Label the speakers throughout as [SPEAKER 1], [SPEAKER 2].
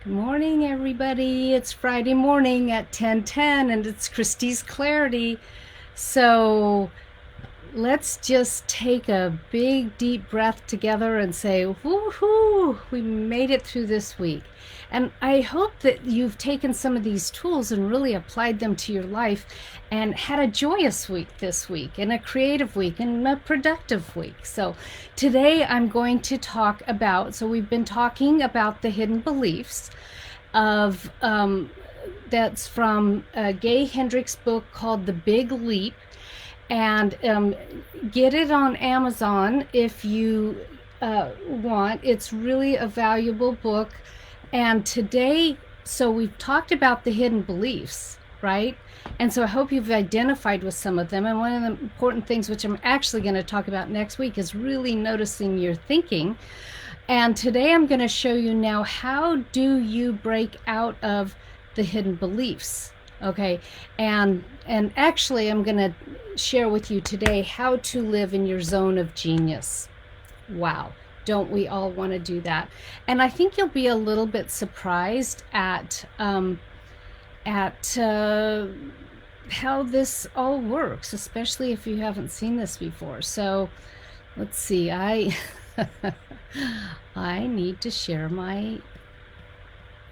[SPEAKER 1] Good morning, everybody. It's Friday morning at 10:10, and it's Christie's Clarity. So let's just take a big, deep breath together and say, woohoo, we made it through this week. And I hope that you've taken some of these tools and really applied them to your life and had a joyous week this week, and a creative week, and a productive week. So today I'm going to talk about, so we've been talking about the hidden beliefs of, that's from Gay Hendricks' book called The Big Leap, and get it on Amazon if you want. It's really a valuable book. And today, so we've talked about the hidden beliefs, right? And so I hope you've identified with some of them. And one of the important things, which I'm actually going to talk about next week, is really noticing your thinking. And today I'm going to show you now, how do you break out of the hidden beliefs? Okay, and actually I'm going to share with you today how to live in your zone of genius. Wow, don't we all want to do that? And I think you'll be a little bit surprised at how this all works, especially if you haven't seen this before. So let's see, I I need to share my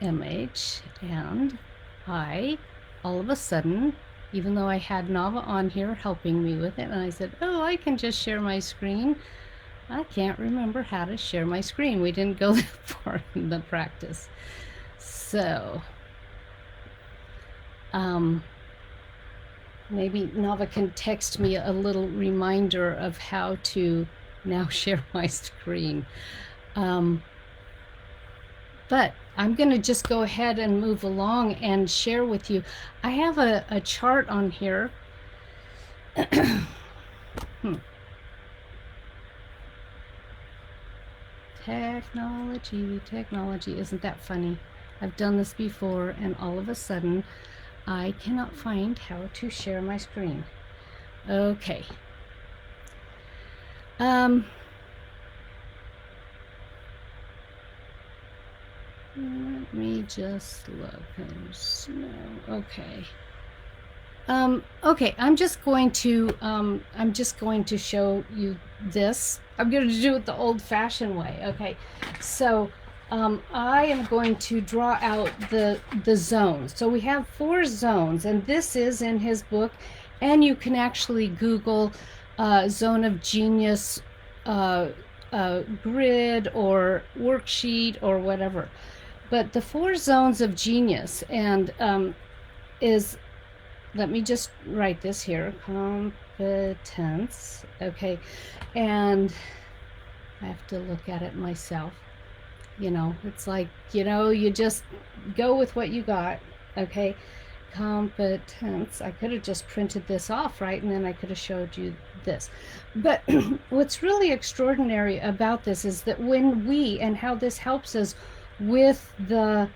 [SPEAKER 1] image, and all of a sudden, even though I had Nava on here helping me with it, and I said, oh, I can just share my screen, I can't remember how to share my screen. We didn't go that far in the practice. So maybe Nava can text me a little reminder of how to now share my screen. But I'm going to just go ahead and move along and share with you. I have a chart on here. Technology, isn't that funny? I've done this before, and all of a sudden I cannot find how to share my screen. Okay. Let me just look. Okay. Okay, I'm just going to show you this. I'm going to do it the old-fashioned way. Okay, so I am going to draw out the zones. So we have 4 zones, and this is in his book, and you can actually Google zone of genius grid or worksheet or whatever. But the 4 zones of genius, and is, let me just write this here, competence. Okay, and I have to look at it myself. You know, it's like, you know, you just go with what you got. Okay, competence. I could have just printed this off, right? And then I could have showed you this. But what's really extraordinary about this is that when we, and how this helps us with the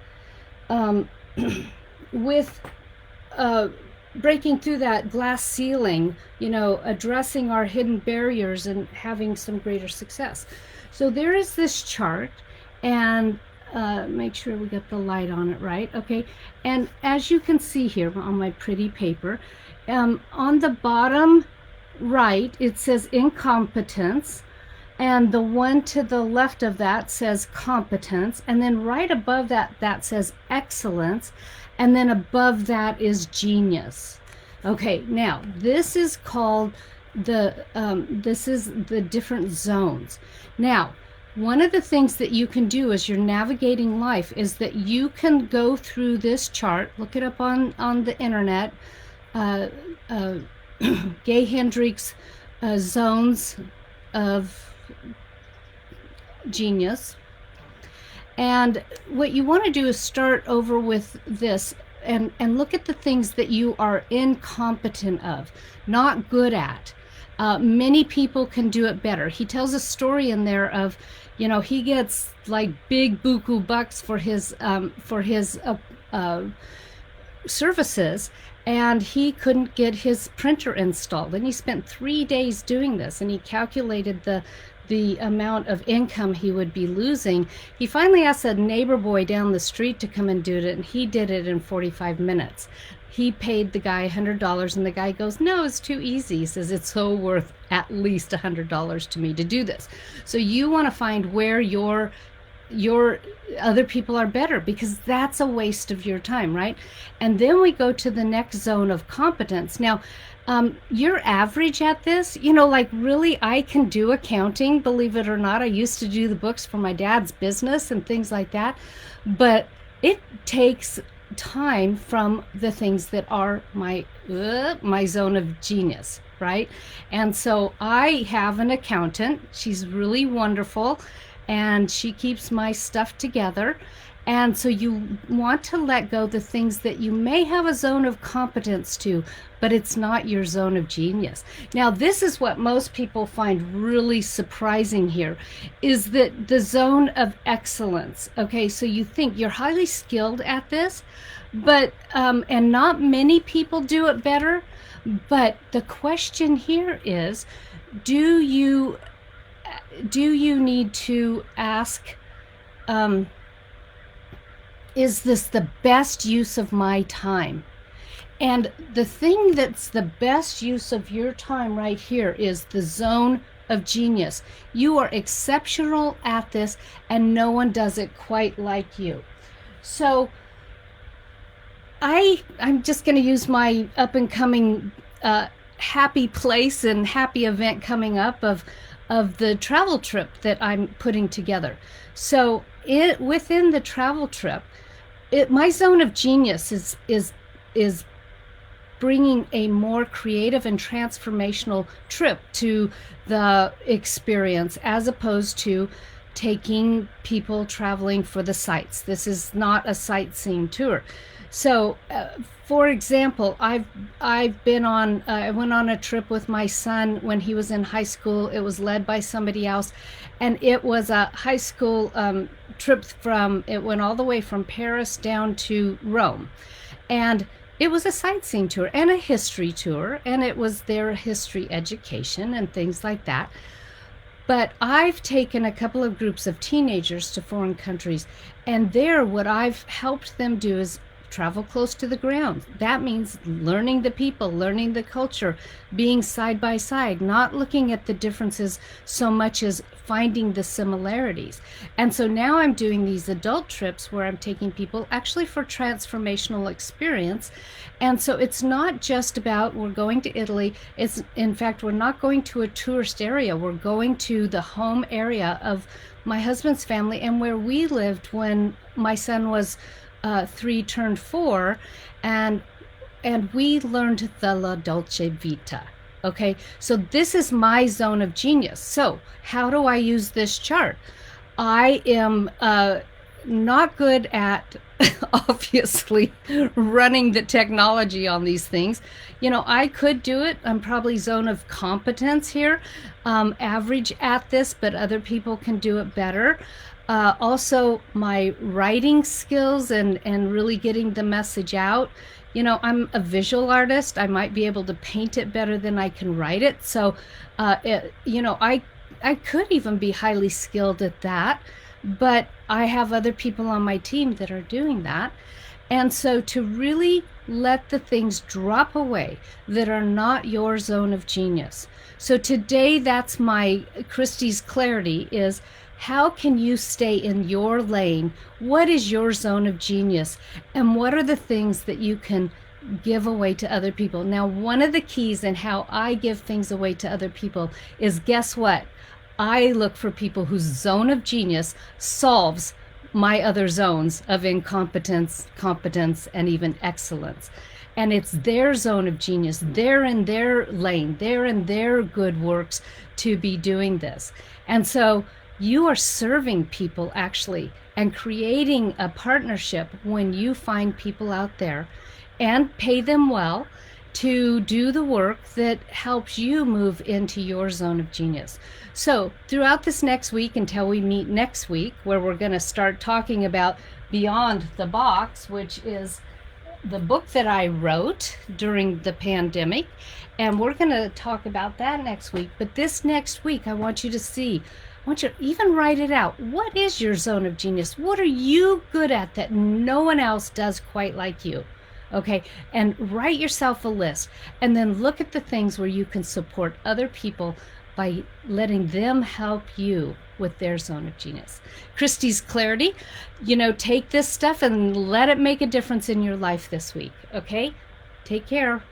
[SPEAKER 1] breaking through that glass ceiling, you know, addressing our hidden barriers and having some greater success. So there is this chart, and make sure we get the light on it right. Okay, and as you can see here on my pretty paper, on the bottom right it says incompetence, and the one to the left of that says competence, and then right above that says excellence, and then above that is genius. Okay, now this is called this is the different zones. Now, one of the things that you can do as you're navigating life is that you can go through this chart, look it up on the internet, Gay Hendricks zones of genius. And what you want to do is start over with this and look at the things that you are incompetent of, not good at. Many people can do it better. He tells a story in there of, you know, he gets like big buku bucks for his services, and he couldn't get his printer installed, and he spent 3 days doing this, and he calculated the the amount of income he would be losing, he finally asked a neighbor boy down the street to come and do it, and he did it in 45 minutes. He paid the guy $100, and the guy goes, no, it's too easy. He says, it's so worth at least $100 to me to do this. So you want to find where your other people are better, because that's a waste of your time, right? And then we go to the next zone of competence. Now, you're average at this, like really, I can do accounting, believe it or not. I used to do the books for my dad's business and things like that, but it takes time from the things that are my zone of genius, right? And so I have an accountant. She's really wonderful, and she keeps my stuff together. And so you want to let go the things that you may have a zone of competence to, but it's not your zone of genius. Now, this is what most people find really surprising here, is that the zone of excellence. Okay, so you think you're highly skilled at this, but and not many people do it better. But the question here is, do you need to ask, is this the best use of my time? And the thing that's the best use of your time right here is the zone of genius. You are exceptional at this, and no one does it quite like you. So I'm just going to use my up and coming happy place and happy event coming up of the travel trip that I'm putting together. So within the travel trip, my zone of genius is bringing a more creative and transformational trip to the experience, as opposed to taking people traveling for the sights. This is not a sightseeing tour. So, for example, I went on a trip with my son when he was in high school. It was led by somebody else, and it was a high school trip it went all the way from Paris down to Rome. And it was a sightseeing tour and a history tour, and it was their history education and things like that. But I've taken a couple of groups of teenagers to foreign countries, and there what I've helped them do is travel close to the ground. That means learning the people, learning the culture, being side by side, not looking at the differences so much as finding the similarities. And so now I'm doing these adult trips where I'm taking people actually for transformational experience. And so it's not just about we're going to Italy. In fact, we're not going to a tourist area. We're going to the home area of my husband's family and where we lived when my son was 3 turned 4, and we learned the La Dolce Vita. Okay, so this is my zone of genius. So how do I use this chart? I am not good at obviously running the technology on these things. I could do it. I'm probably zone of competence here, average at this, but other people can do it better. Also my writing skills and really getting the message out. I'm a visual artist. I might be able to paint it better than I can write it. So, I could even be highly skilled at that, but I have other people on my team that are doing that. And so to really let the things drop away that are not your zone of genius. So today, that's my Christy's clarity is, how can you stay in your lane? What is your zone of genius? And what are the things that you can give away to other people? Now, one of the keys in how I give things away to other people is, guess what? I look for people whose zone of genius solves my other zones of incompetence, competence, and even excellence. And it's their zone of genius. They're in their lane. They're in their good works to be doing this. And so you are serving people actually and creating a partnership when you find people out there and pay them well to do the work that helps you move into your zone of genius. So throughout this next week, until we meet next week, where we're going to start talking about beyond the box, which is the book that I wrote during the pandemic, and we're going to talk about that next week. But this next week, I want you to see, I want you to even write it out. What is your zone of genius? What are you good at that no one else does quite like you? Okay, and write yourself a list, and then look at the things where you can support other people by letting them help you with their zone of genius. Christy's Clarity, take this stuff and let it make a difference in your life this week. Okay, take care.